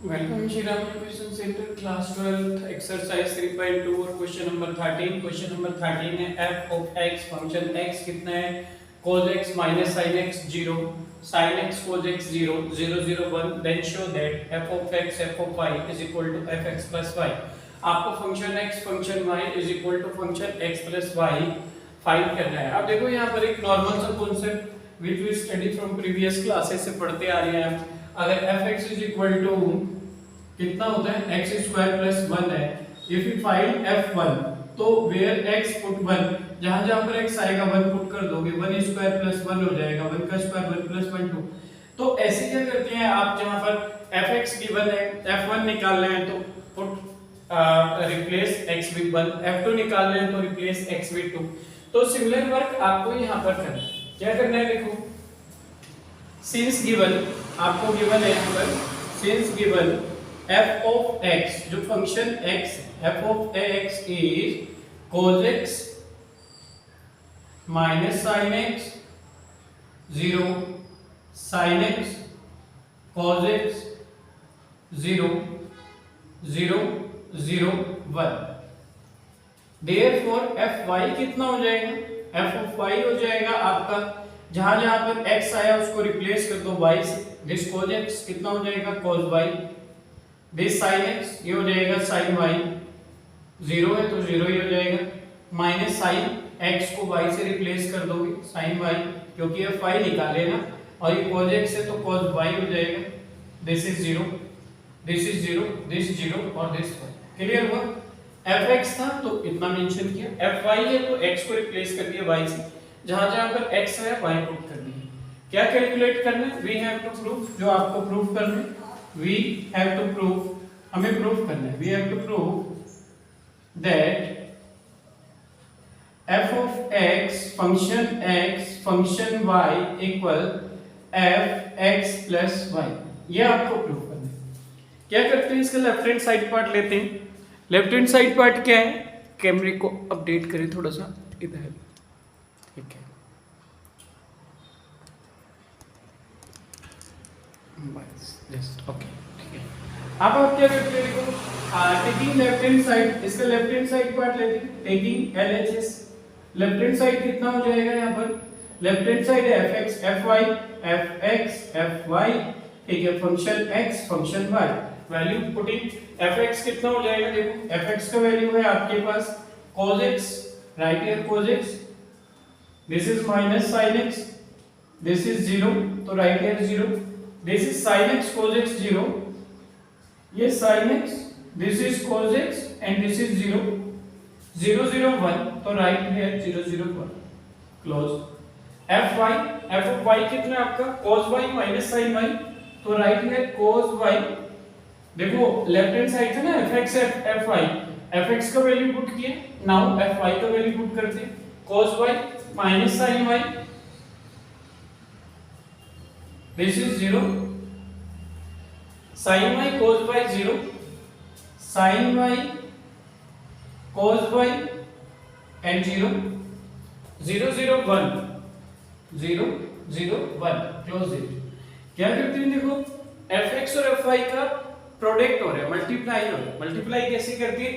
Welcome Shriram Education Center class 12th exercise 3.2 और question number 13। Question number 13 है f of x function x कितना है cos x minus sin x 0 sin x cos x 0 0 0 1 then show that f of x f of y is equal to fx plus y। आपको function x function y is equal to function x plus y find करना है। अब देखो यहाँ पर एक normal सा concept which we study from previous classes से पढ़ते आ रहे हैं। अगर fx is equal to कितना होता है x स्क्वायर प्लस 1 है। इफ यू फाइंड f1 तो वेयर x पुट 1 जहां जहां पर x आएगा 1 पुट कर दोगे 1 स्क्वायर प्लस 1 हो जाएगा 1 का स्क्वायर 1 प्लस 1 2। तो ऐसे क्या करते हैं आप जहां पर fx गिवन है f1 निकालना है तो put replace x with 1 f2 निकालना है तो रिप्लेस x विद 2। तो सिमिलर वर्क आपको यहां पर करना है। क्या करना है देखो सिंस गिवन आपको गिवन है यहां पर since given f of x जो function x f of x is cos x minus sin x 0 sin x cos x 0 0 0 1। therefore fy कितना हो जाएगा f of y हो जाएगा आपका जहां जहां पर x आया उसको रिप्लेस कर दो y से। दिस cos x कितना हो जाएगा cos y this sin x ये हो जाएगा sin y 0 है तो 0 ही हो जाएगा माइनस sin x को y से रिप्लेस कर दोगे sin y क्योंकि ये y निकाले ना और ये cos x है तो cos y हो जाएगा। This is 0 this is 0 this 0 और दिस y। क्लियर हुआ। fx था तो इतना मेंशन किया fy है तो x को रिप्लेस कर दिया y से जहां जहां पर x है y पुट कर दिया। क्या कैलकुलेट करना है वी हैव टू प्रूव जो आपको प्रूव करना है we have to prove हमें प्रूव करना है we have to prove that f of x function y equal f x plus y। ये आपको प्रूव करना है। क्या करते हैं इसका लेफ्ट हैंड साइड पार्ट लेते हैं। लेफ्ट हैंड साइड पार्ट क्या है कैमरे को अपडेट करें थोड़ा सा इधर ठीक है बस जस्ट ओके ठीक है। अब आप क्या करते हैं देखो टेकिंग लेफ्ट हैंड साइड इसका लेफ्ट हैंड साइड पार्ट लेते हैं taking LHS left hand side कितना हो जाएगा यहाँ पर लेफ्ट हैंड साइड है fx fy fx fy ठीक है function x function y value putting fx कितना हो जाएगा देखो fx का वैल्यू है आपके पास cos x right here cos x this is minus sin x this is 0 तो right here 0 this is sin x cos x 0 ये sin x this is cos x and this is 0 0 0 1 तो right है 0 0 1 close fy f of y कितना है आपका cos y minus sin y तो right है cos y देखो left hand side था ना fx fy fx का वैल्यू पुट किए नाउ fy का वैल्यू पुट करते हैं cos y minus sin y this is 0 sin y cos y 0 sin y cos y and 0 0 0 1 0 0 1 close it. क्या करते हैं देखो fx और fy का प्रोडक्ट हो रहा है मल्टीप्लाई हो रहा है। मल्टीप्लाई कैसे करती है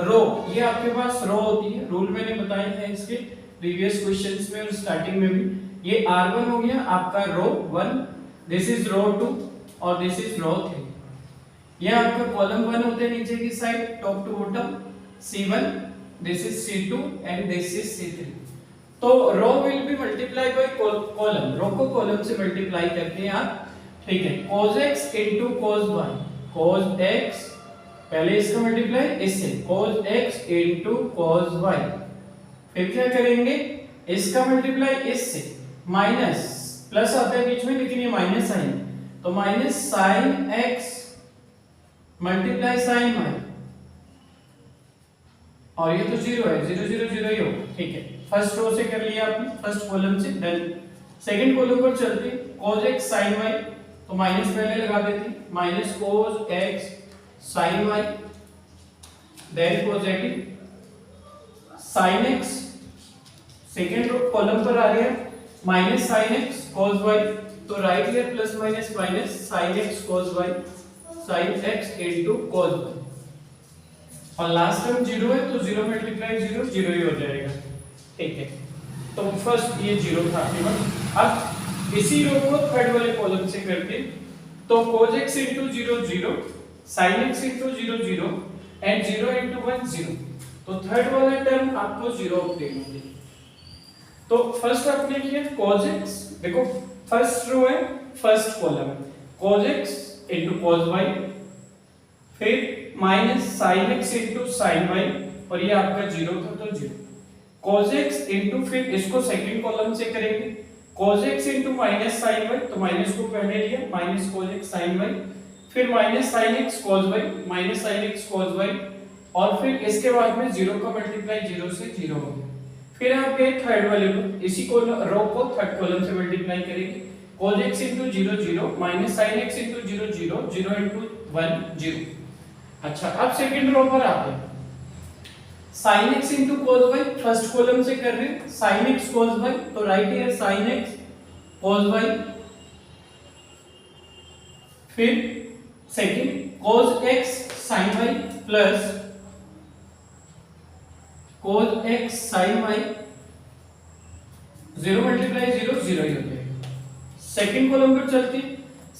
रो ये आपके पास रो होती है रूल मैंने बताया है इसके प्रीवियस क्वेश्चंस में और स्टार्टिंग में भी। ये r1 हो गया आपका रो 1 दिस इज रो 2 और दिस इज रो 3। ये आपका कॉलम 1 होते हैं नीचे की side top to bottom C1 this is C2 and this is C3। तो row will be multiply by column row को कॉलम से मल्टीप्लाई करते हैं आप ठीक है cos x into cos y cos x पहले इसका मल्टीप्लाई इससे cos x into cos y फिर क्या करेंगे इसका मल्टीप्लाई इससे माइनस प्लस आता है बीच में लेकिन ये माइनस साइन तो minus sign x multiply sign y और ये तो 0 है 0 0 0 ही हो ठीक है। फर्स्ट रो से कर लिया आपने फर्स्ट कॉलम से डन। सेकंड कॉलम पर चलते cos x sin y तो माइनस पहले लगा देते minus cos x sin y then positive sin x second column पर आ रहा है minus sin x cos y तो right here plus minus minus sin x cos y sine x into cos y, और last term 0 है तो 0 multiply 0 0 ही हो जाएगा। ठीक है, तो फर्स्ट ये 0 था आपके पास। अब इसी रो को थर्ड वाले कॉलम से करके, तो cos x into 0 0, sin x into 0 0 and 0 into 1 0, तो थर्ड वाला टर्म आपको 0 ऑब्टेन होगी। तो फर्स्ट आपने किया cos x, देखो फर्स्ट रो है, फर्स्ट कॉलम है, cos x into cos y, फिर minus sin x into sin y, और ये आपका 0 था तो 0, cos x into, फिर इसको सेकंड कॉलम से करेंगे, cos x into minus sin y, तो माइनस को पहले लिया, minus cos x sin y, फिर minus sin x cos y, minus sin x cos y, और फिर इसके बाद में 0 का मल्टीप्लाई 0 से 0 हो गया। फिर आप ये थर्ड वाले को, इसी को रो को थर्ड कॉलम से मल्टीप्लाई करेंगे, cos x into 0 0 minus sin x into 0 0 0 into 1 0। अच्छा, अब सेकंड रो पर आते हैं, sin x into cos y, first column से कर रहे हैं, sin x cos y, तो right here sin x cos y, फिर second cos x sin y plus cos x sin y, 0 multiply 0 0 ही हो जाएगा। सेकंड कॉलम पर चलते हैं,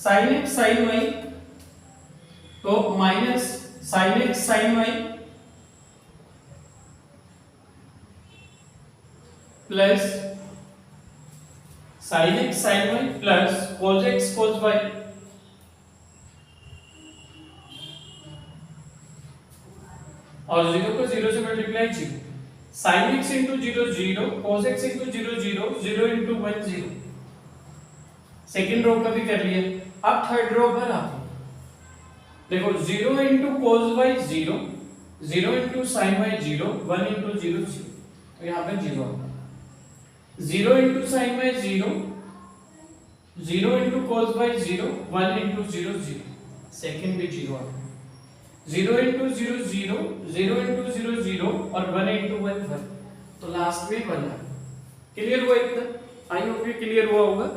sin x sin y, तो minus sin x sin y plus sin x sin y plus cos x cos y, और 0 को 0 से multiply 0, sin x into 0 0, cos x into 0 0 0 into 1 0। Second row का भी कर लिया। अब थर्ड रो पर आते हैं, देखो 0 into cos y 0, 0 into sin y 0, 1 into 0 0, तो यहाँ पे 0 आता है, 0 into sin y 0, 0 into cos y 0, 1 into 0 0, second भी 0 आता है, 0 into 0 0, 0 into 0 0 और 1 into 1 1, तो लास्ट में 1 है। क्लियर हुआ इतना? आई होप ये क्लियर हुआ होगा।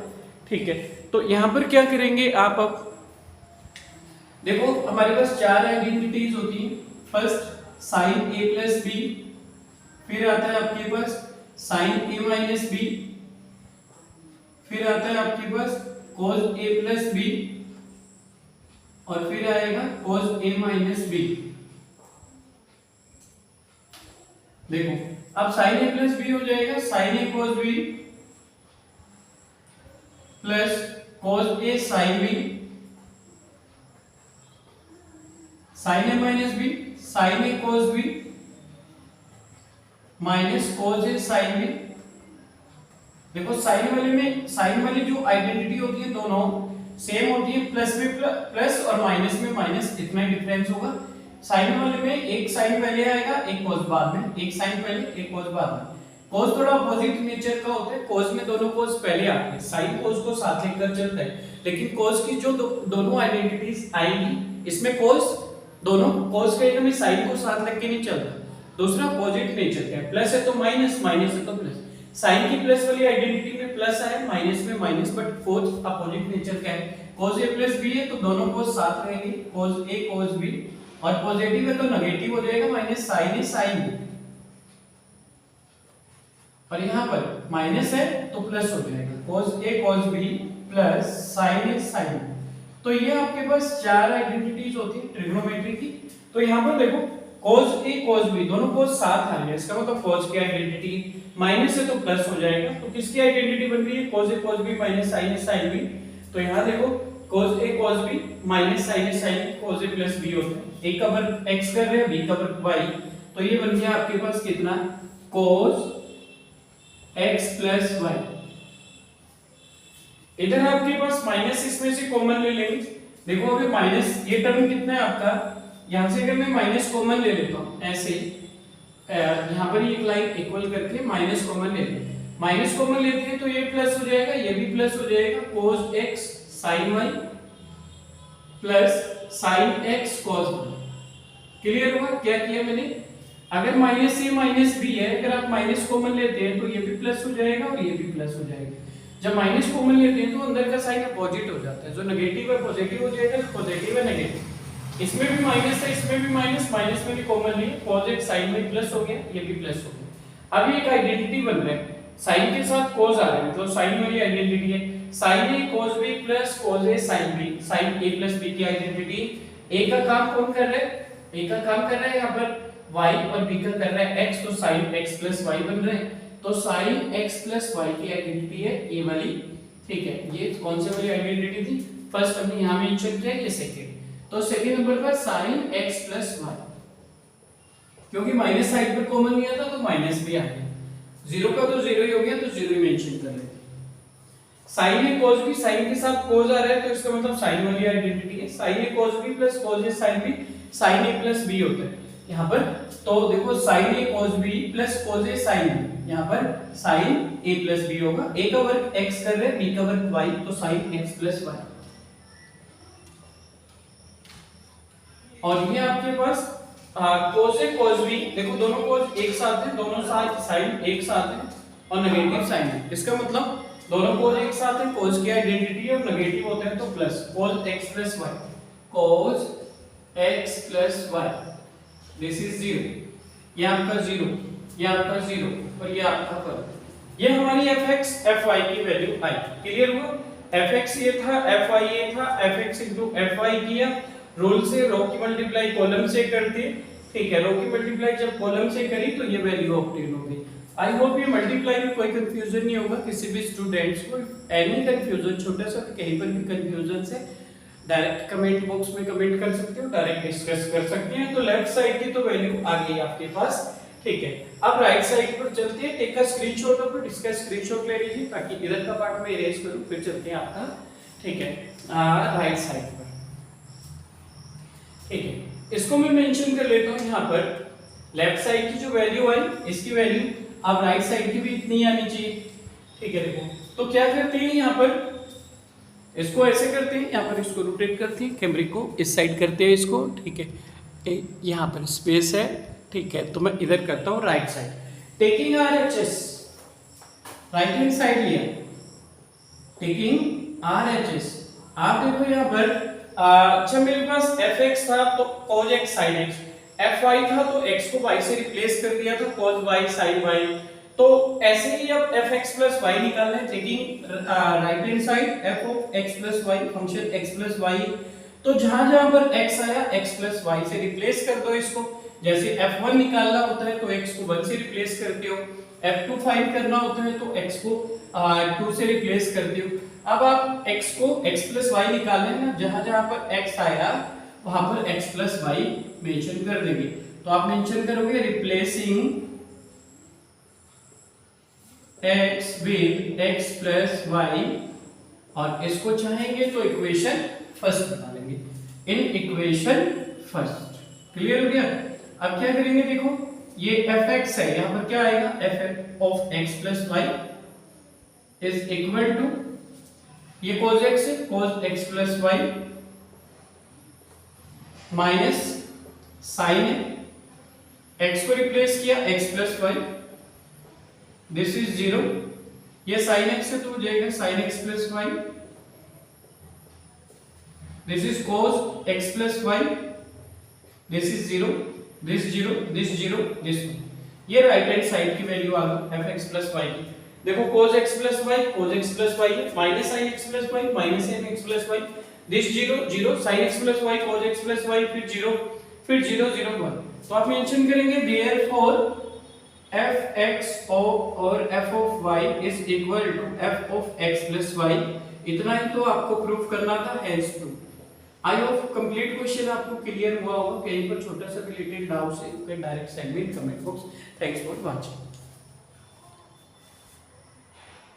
ठीक है, तो यहाँ पर क्या करेंगे आप, अब देखो हमारे पास चार आइडेंटिटीज होती हैं। First sin a plus B, फिर आता है आपके पास sin a माइनस बी, फिर आता है आपके पास cos a प्लस बी, और फिर आएगा cos a माइनस बी। देखो अब sin a प्लस बी हो जाएगा sin a cos b plus cos a sin b, sin a minus b sin a cos b minus cos a sin b। देखो sign वाली जो identity होती है दोनों सेम होती है, प्लस में प्लस और माइनस में माइनस, इतना ही डिफरेंस होगा। साइन वाले में एक साइन पहले आएगा, एक cos बाद में, एक साइन पहले एक cos बाद में। cos थोड़ा अपोजिट नेचर का होता है, cos में दोनों cos पहले आते हैं, साइन cos को साथ लेकर चलता है, लेकिन cos की जो दोनों आइडेंटिटीज आएंगी इसमें cos दोनों cos कहेगा में साइन को साथ लेके नहीं चलता। दूसरा अपोजिट नेचर का है, प्लस है तो माइनस, माइनस है तो प्लस। साइन की प्लस वाली आइडेंटिटी में प्लस आए, माइनस में minus, but fourth opposite nature का है। cos a प्लस b है तो दोनों cos साथ रहेंगे, cos a cos b, और पॉजिटिव है तो नेगेटिव हो जाएगा, minus sin a sin b, और यहाँ पर माइनस है तो प्लस हो जाएगा, cos a cos b plus sin a sin b। तो ये आपके पास चार आइडेंटिटीज होती है ट्रिग्नोमेट्री की। तो यहाँ पर देखो cos a cos b दोनों cos साथ आ रहे हैं, इसका मतलब cos की आइडेंटिटी माइनस है तो प्लस हो जाएगा, तो किसकी आइडेंटिटी बन रही है, cos a cos b minus sin a sin b। तो यहाँ देखो cos a cos b minus sin a sin b, cos a plus b होता है, a का वर्ग x कर रहे हैं, b का वर्ग y, तो ये बन गया आपके पास कितना, cos x प्लस y। इधर आपके पास माइनस इसमें से कॉमन ले लेंगे। देखो अभी माइनस ये टर्म कितना है आपका, यहां से अगर मैं माइनस कॉमन ले लेता हूं ऐसे, यहां पर एक लाइन इक्वल करके माइनस कॉमन ले लेते हैं, माइनस कॉमन लेते हैं तो ये प्लस हो जाएगा, ये भी प्लस हो जाएगा, cos x sin y plus sin x cos y। Clear हुआ क्या किया मैंने? अगर माइनस a माइनस b है, अगर आप माइनस कॉमन लेते हैं तो ये भी प्लस हो जाएगा और ये भी प्लस हो जाएगा। जब माइनस कॉमन लेते हैं तो अंदर का साइन अपोजिट हो जाता है, जो नेगेटिव है पॉजिटिव हो जाएगा, जो पॉजिटिव है नेगेटिव। इसमें भी माइनस है, इसमें भी माइनस, माइनस में भी कॉमन नहीं है, cos x sin में प्लस हो गया, ये भी प्लस हो गया। अब एक आइडेंटिटी बन रहा है, sin के साथ cos आ रहा है, मतलब sin वाली आइडेंटिटी है, sin a cos b plus cos a sin b, sin a plus b की आइडेंटिटी। a का काम कौन कर रहा है? a का काम कर रहा है यहाँ पर y और b का कर रहा है x, तो sin x प्लस y बन रहे हैं, तो sin x प्लस y की आइडेंटिटी है ये वाली, ठीक है। ये कौन सी वाली आइडेंटिटी थी? फर्स्ट हमने यहाँ मेंशन किया, ये सेकंड। तो सेकंड नंबर पर sin x प्लस y, क्योंकि माइनस साइड पर कॉमन लिया था तो माइनस भी आ गया, जीरो का तो जीरो ही हो गया, तो जीरो ही मेंशन कर लेते हैं। sin a cos b, sin के साथ cos आ रहा है तो इसका मतलब sin वाली आइडेंटिटी है, sin a cos b plus cos a sin b, sin a plus b होता है यहाँ पर। तो देखो sin a cos b plus cos a sin b, यहाँ पर sin a प्लस b होगा, a का वर्ग x कर रहे हैं, b का वर्ग y, तो sin x प्लस y। और ये आपके पास cos a cos b, देखो दोनों cos एक साथ हैं, दोनों साथ sin एक साथ हैं और नेगेटिव साइन है, इसका मतलब दोनों cos एक साथ हैं, cos की आइडेंटिटी है और नेगेटिव होते हैं तो plus, cos x plus y, cos x plus y, this is 0, ये आपका 0, ये आपका 0 और ये आपका पद, ये हमारी fx fy की वैल्यू आई। क्लियर हुआ? fx ये था, fy ये था, fx into fy किया, रूल से रो की मल्टीप्लाई कॉलम से करते, ठीक है, रो की मल्टीप्लाई जब कॉलम से करी तो ये वैल्यू ऑब्टेन हो गई। आई होप ये मल्टीप्लाई में कोई कंफ्यूजन नहीं होगा किसी भी स्टूडेंट्स को। एनी कंफ्यूजन, छोटा सा कहीं पर भी कंफ्यूजन से डायरेक्ट कमेंट बॉक्स में कमेंट कर सकते हो, डायरेक्ट डिस्कस कर सकते हैं। तो लेफ्ट साइड की तो वैल्यू आ गई आपके पास, ठीक है। अब राइट साइड पर चलते हैं, take a screenshot of it, इसका स्क्रीनशॉट ले लीजिए ताकि इधर का पार्ट में इरेज करूं, फिर चलते हैं आपका, ठीक है, राइट साइड पर, ठीक है। इसको मैं मेंशन कर लेता हूं यहाँ पर, लेफ्ट साइड की जो वैल्यू आई, इसकी वैल्यू अब राइट साइड की भी इतनी आनी चाहिए, ठीक है। देखो तो क्या करते हैं यहाँ पर, इसको ऐसे करते हैं, यहाँ पर इसको रोटेट करते हैं, कैमरे को इस साइड करते हैं इसको, ठीक है, यहाँ पर स्पेस है, ठीक है, तो मैं इधर करता हूँ right side, taking RHS, right hand side लिया, टेकिंग RHS। आप देखो यहाँ पर अच्छा मेरे पास fx था तो cos x sin x, fy था तो x को y से रिप्लेस कर दिया तो cos y sin y, तो ऐसे ही अब fx plus y निकालना है, taking right hand side f of x plus y, function x plus y, तो जहां-जहां पर x आया x plus y से रिप्लेस कर दो इसको, जैसे f1 निकालना होता है तो x को 1 से रिप्लेस करते हो, f2 फाइंड करना होता है तो x को 2 से रिप्लेस करते हो। अब आप x को x plus y निकालना है ना, जहां-जहां पर x आया वहां पर x plus y मेंशन कर देंगे, तो आप मेंशन करोगे replacing x with x plus y, और इसको चाहेंगे तो इक्वेशन फर्स्ट बना लेंगे, इन इक्वेशन फर्स्ट। क्लियर हो गया? अब क्या करेंगे, देखो ये fx है, यहां पर क्या आएगा, f of x plus y is equal to, ये cos x है, cos x plus y minus sin है, x को रिप्लेस किया x plus y, this is 0, ये sin x है तो हो जाएगा sin x plus y, this is cos x plus y, this is 0, this 0, this 0, this 1, ये राइट हैंड साइड की वैल्यू आ गई fx plus y की। देखो cos x plus y, cos x plus y minus sin x plus y, minus sin x plus y, this 0, 0, sin x plus y, cos x plus y, फिर 0, फिर 0, 0, 1, तो आप mention करेंगे therefore fx और f of y is equal to f of x plus y, इतना ही तो आपको proof करना था, hence proof. I hope complete question आपको क्लियर हुआ होगा, कहीं पर छोटा सा रिलेटेड डाउट है, you can direct send me in comment box. Thanks for watching.